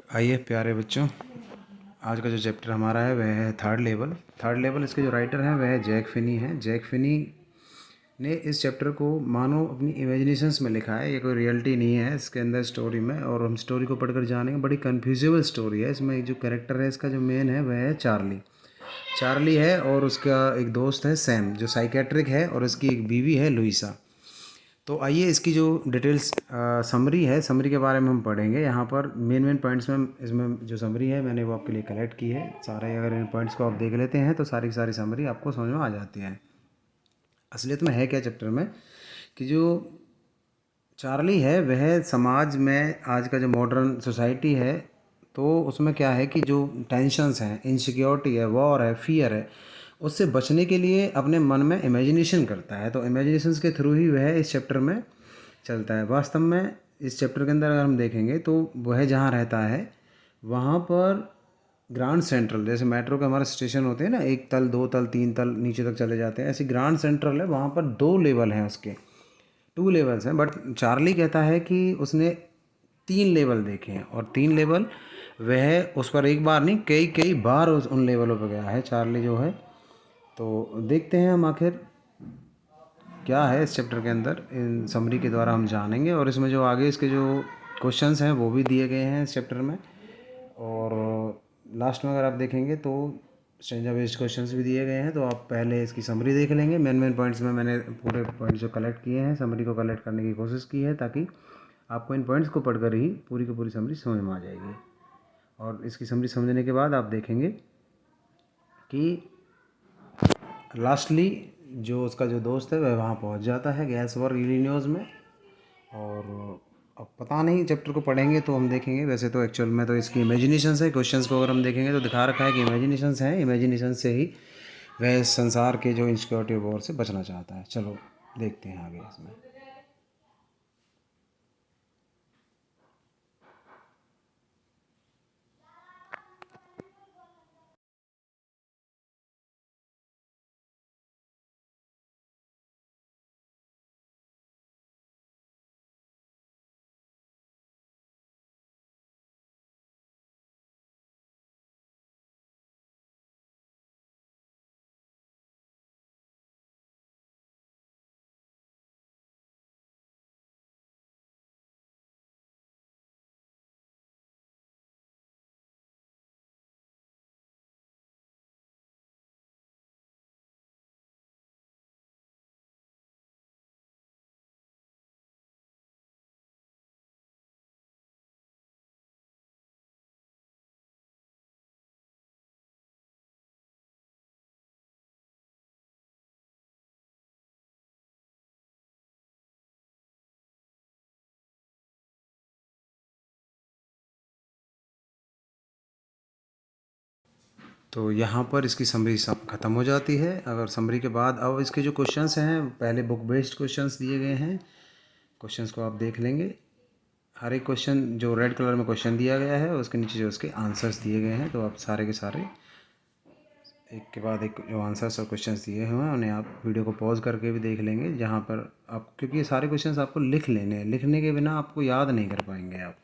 आइए प्यारे बच्चों, आज का जो चैप्टर हमारा है वह है थर्ड लेवल। थर्ड लेवल इसके जो राइटर हैं वह है जैक फिनी हैं। जैक फिनी ने इस चैप्टर को मानो अपनी इमेजिनेशंस में लिखा है। ये कोई रियलिटी नहीं है इसके अंदर स्टोरी में, और हम स्टोरी को पढ़कर जानेंगे। बड़ी कन्फ्यूजेबल स्टोरी है। इसमें जो कैरेक्टर है इसका जो मेन है वह है चार्ली। चार्ली है और उसका एक दोस्त है सैम जो साइकेट्रिक है, और उसकी एक बीवी है लुइसा। तो आइए इसकी जो डिटेल्स समरी है, समरी के बारे में हम पढ़ेंगे। यहाँ पर मेन पॉइंट्स में इसमें जो समरी है मैंने वो आपके लिए कलेक्ट की है। सारे अगर इन पॉइंट्स को आप देख लेते हैं तो सारी की सारी समरी आपको समझ में आ जाती है। असलियत में है क्या चैप्टर में कि जो चार्ली है वह समाज में, आज का जो मॉडर्न सोसाइटी है, तो उसमें क्या है कि जो टेंशन्स हैं, इनसिक्योरिटी है, वॉर है, फियर है, उससे बचने के लिए अपने मन में इमेजिनेशन करता है। तो इमेजिनेशंस के थ्रू ही वह इस चैप्टर में चलता है। वास्तव में इस चैप्टर के अंदर अगर हम देखेंगे तो वह जहाँ रहता है वहाँ पर ग्रांड सेंट्रल, जैसे मेट्रो के हमारे स्टेशन होते हैं ना, 1 तल 2 तल 3 तल नीचे तक चले जाते हैं, ऐसे ग्रांड सेंट्रल है। वहाँ पर 2 लेवल हैं, उसके 2 लेवल्स हैं। बट चार्ली कहता है कि उसने 3 लेवल देखे हैं, और 3 लेवल वह उस पर एक बार नहीं कई कई बार उन लेवलों पर गया है चार्ली जो है। तो देखते हैं हम आखिर क्या है इस चैप्टर के अंदर, इन समरी के द्वारा हम जानेंगे। और इसमें जो आगे इसके जो क्वेश्चंस हैं वो भी दिए गए हैं इस चैप्टर में, और लास्ट में अगर आप देखेंगे तो स्ट्रेंजर बेस्ड क्वेश्चंस भी दिए गए हैं। तो आप पहले इसकी समरी देख लेंगे। मेन पॉइंट्स में मैंने पूरे पॉइंट्स जो कलेक्ट किए हैं समरी को कलेक्ट करने की कोशिश की है, ताकि आपको इन पॉइंट्स को पढ़कर ही पूरी की पूरी समरी समझ में आ जाएगी। और इसकी समरी समझने के बाद आप देखेंगे कि लास्टली जो उसका जो दोस्त है वह वहाँ पहुँच जाता है गैसवर्ग इलिनॉइस में। और अब पता नहीं, चैप्टर को पढ़ेंगे तो हम देखेंगे। वैसे तो एक्चुअल में तो इसकी इमेजिनेशंस है। क्वेश्चंस को अगर हम देखेंगे तो दिखा रखा है कि इमेजिनेशंस हैं, इमेजिनेशन से ही वह इस संसार के जो इनसिक्योरिटी वॉर से बचना चाहता है। चलो देखते हैं आगे इसमें। तो यहाँ पर इसकी समरी ख़त्म हो जाती है। अगर समरी के बाद अब इसके जो क्वेश्चंस हैं, पहले बुक बेस्ड क्वेश्चंस दिए गए हैं। क्वेश्चंस को आप देख लेंगे। हर एक क्वेश्चन जो रेड कलर में क्वेश्चन दिया गया है उसके नीचे जो उसके आंसर्स दिए गए हैं, तो आप सारे के सारे एक के बाद एक जो आंसर्स और क्वेश्चंस दिए हुए हैं उन्हें आप वीडियो को पॉज करके भी देख लेंगे, जहाँ पर आप, क्योंकि ये सारे क्वेश्चंस आपको लिख लेने हैं, लिखने के बिना आपको याद नहीं कर पाएंगे आप।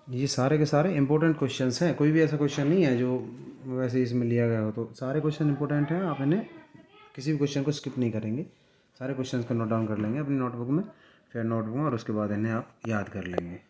ये सारे के सारे इंपॉर्टेंट क्वेश्चंस हैं, कोई भी ऐसा क्वेश्चन नहीं है जो वैसे इसमें लिया गया हो। तो सारे क्वेश्चन इंपॉर्टेंट हैं, आप इन्हें किसी भी क्वेश्चन को स्किप नहीं करेंगे, सारे क्वेश्चंस को नोट डाउन कर लेंगे अपनी नोटबुक में, फिर नोटबुक में, और उसके बाद इन्हें आप याद कर लेंगे।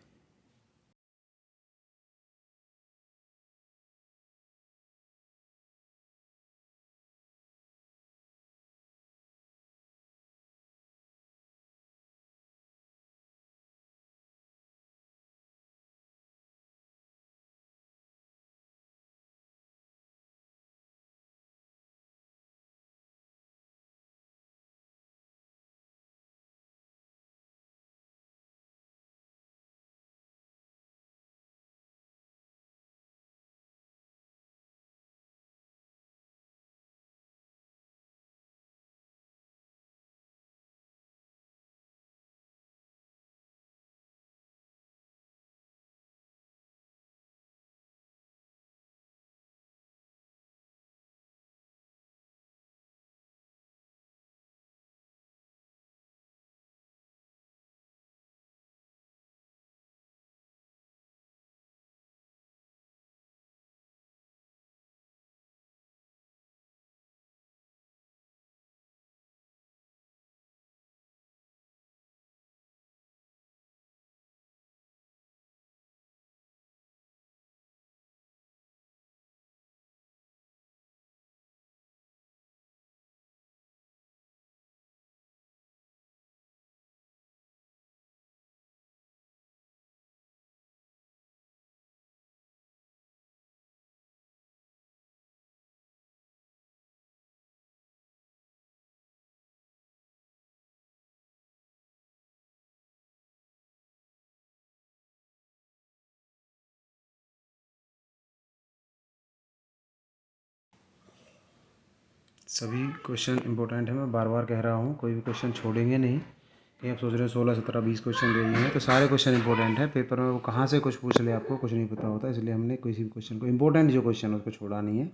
सभी क्वेश्चन इंपॉर्टेंट है, मैं बार बार कह रहा हूँ, कोई भी क्वेश्चन छोड़ेंगे नहीं। कहीं आप सोच रहे हो 16 17 20 क्वेश्चन दे दिए हैं, तो सारे क्वेश्चन इंपॉर्टेंट है। पेपर में वो कहाँ से कुछ पूछ ले आपको कुछ नहीं पता होता, इसलिए हमने किसी भी क्वेश्चन को, इंपॉर्टेंट जो क्वेश्चन है उसको छोड़ा नहीं है।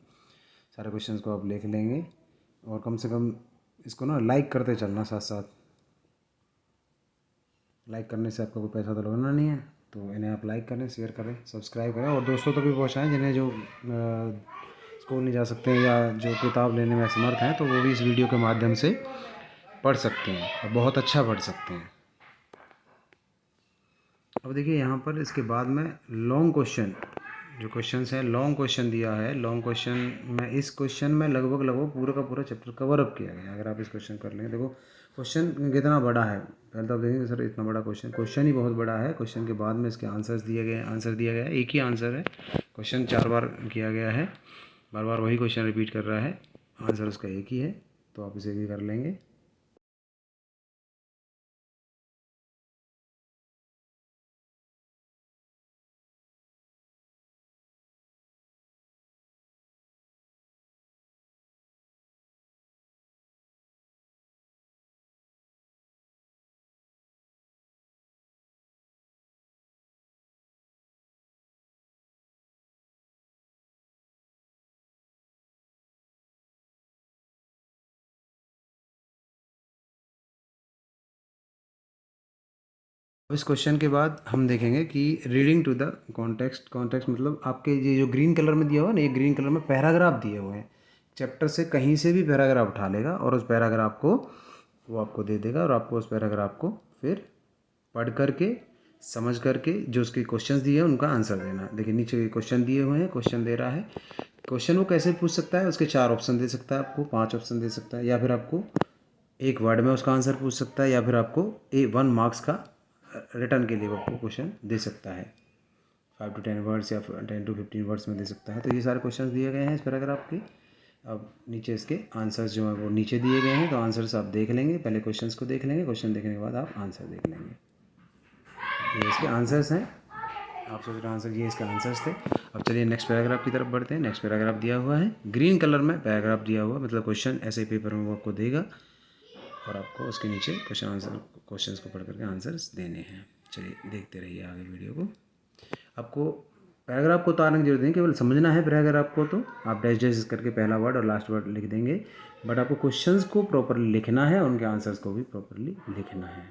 सारे क्वेश्चन को आप लिख लेंगे, और कम से कम इसको ना लाइक करते चलना साथ साथ। लाइक करने से आपका कोई पैसा तो लगना नहीं है, तो इन्हें आप लाइक करें, शेयर करें, सब्सक्राइब करें, और दोस्तों तक भी पहुँचाएँ जिन्हें जो स्कूल नहीं जा सकते हैं या जो किताब लेने में असमर्थ हैं, तो वो भी इस वीडियो के माध्यम से पढ़ सकते हैं और बहुत अच्छा पढ़ सकते हैं। अब देखिए यहाँ पर इसके बाद में लॉन्ग क्वेश्चन, जो क्वेश्चंस हैं लॉन्ग क्वेश्चन दिया है। लॉन्ग क्वेश्चन में, इस क्वेश्चन में लगभग पूरा का पूरा चैप्टर कवर अप किया गया है। अगर आप इस क्वेश्चन कर लेंगे, देखो क्वेश्चन कितना बड़ा है, पहले तो आप देखेंगे सर इतना बड़ा क्वेश्चन ही बहुत बड़ा है। क्वेश्चन के बाद में इसके आंसर्स दिए गए हैं, आंसर दिया गया है, एक ही आंसर है, क्वेश्चन 4 बार किया गया है, बार बार वही क्वेश्चन रिपीट कर रहा है, आंसर उसका एक ही है, तो आप इसे भी कर लेंगे। इस क्वेश्चन के बाद हम देखेंगे कि reading to the context, context मतलब आपके ये जो ग्रीन कलर में दिया हुआ है ना, ये ग्रीन कलर में पैराग्राफ दिए हुए हैं। चैप्टर से कहीं से भी पैराग्राफ उठा लेगा और उस पैराग्राफ को वो आपको दे देगा, और आपको उस पैराग्राफ को फिर पढ़ करके, समझ करके, जो उसके क्वेश्चंस दिए हैं उनका आंसर देना। देखिए नीचे क्वेश्चन दिए हुए हैं, क्वेश्चन दे रहा है। क्वेश्चन वो कैसे पूछ सकता है, उसके 4 ऑप्शन दे सकता है, आपको 5 ऑप्शन दे सकता है, या फिर आपको एक वर्ड में उसका आंसर पूछ सकता है, या फिर आपको 1 मार्क्स का रिटर्न के लिए वो आपको क्वेश्चन दे सकता है, 5 to 10 वर्ड्स या 10 to 15 वर्ड्स में दे सकता है। तो ये सारे क्वेश्चन दिए गए हैं इस पैराग्राफ के। अब नीचे इसके आंसर्स जो हैं वो नीचे दिए गए हैं, तो आंसर्स आप देख लेंगे, पहले क्वेश्चंस को देख लेंगे, क्वेश्चन देखने के बाद आप आंसर देख लेंगे। ये इसके आंसर्स हैं, आप सोच रहे हैं आंसर, ये इसके आंसर्स थे। अब चलिए नेक्स्ट पैराग्राफ की तरफ बढ़ते हैं। नेक्स्ट पैराग्राफ दिया हुआ है ग्रीन कलर में, पैराग्राफ दिया हुआ मतलब क्वेश्चन ऐसे पेपर में वो आपको देगा, और आपको उसके नीचे क्वेश्चंस को पढ़ करके आंसर्स देने हैं। चलिए देखते रहिए आगे वीडियो को। आपको पैराग्राफ को उतारने की जरूरत नहीं, केवल समझना है पैराग्राफ को। तो आप डैश डैश करके पहला वर्ड और लास्ट वर्ड लिख देंगे, बट आपको क्वेश्चंस को प्रॉपरली लिखना है, उनके आंसर्स को भी प्रॉपरली लिखना है।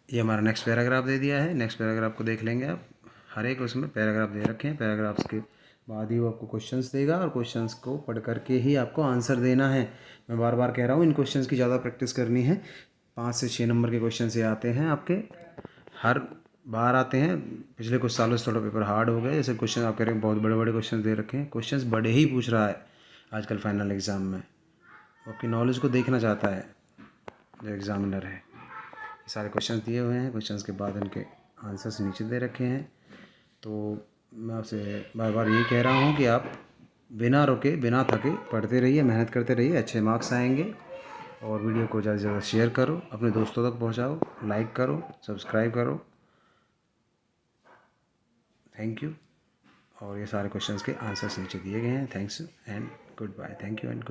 ये हमारा नेक्स्ट पैराग्राफ दे दिया है। नेक्स्ट पैराग्राफ को देख लेंगे आप। हर एक उसमें पैराग्राफ दे रखे हैं। पैराग्राफ्स के बाद ही वो आपको क्वेश्चंस देगा और क्वेश्चंस को पढ़ करके ही आपको आंसर देना है। मैं बार बार कह रहा हूँ, इन क्वेश्चंस की ज़्यादा प्रैक्टिस करनी है। 5 से 6 नंबर के क्वेश्चन ये आते हैं आपके, हर बार आते हैं। पिछले कुछ सालों से थोड़ा पेपर हार्ड हो गया। जैसे क्वेश्चन आप कह रहे हैं बहुत बड़े बड़े क्वेश्चन दे रखे हैं, क्वेश्चंस बड़े ही पूछ रहा है आजकल फाइनल एग्ज़ाम में। वो आपकी नॉलेज को देखना चाहता है जो एग्ज़ामिनर है। ये सारे क्वेश्चंस दिए हुए हैं। क्वेश्चंस के बाद इनके आंसर्स नीचे दे रखे हैं। तो मैं आपसे बार बार यही कह रहा हूँ कि आप बिना रुके बिना थके पढ़ते रहिए, मेहनत करते रहिए, अच्छे मार्क्स आएंगे। और वीडियो को ज़्यादा से ज़्यादा शेयर करो, अपने दोस्तों तक पहुँचाओ, लाइक करो, सब्सक्राइब करो। Thank you. और ये सारे क्वेश्चंस के आंसर्स नीचे दिए गए हैं। Thanks and goodbye. Thank you and good.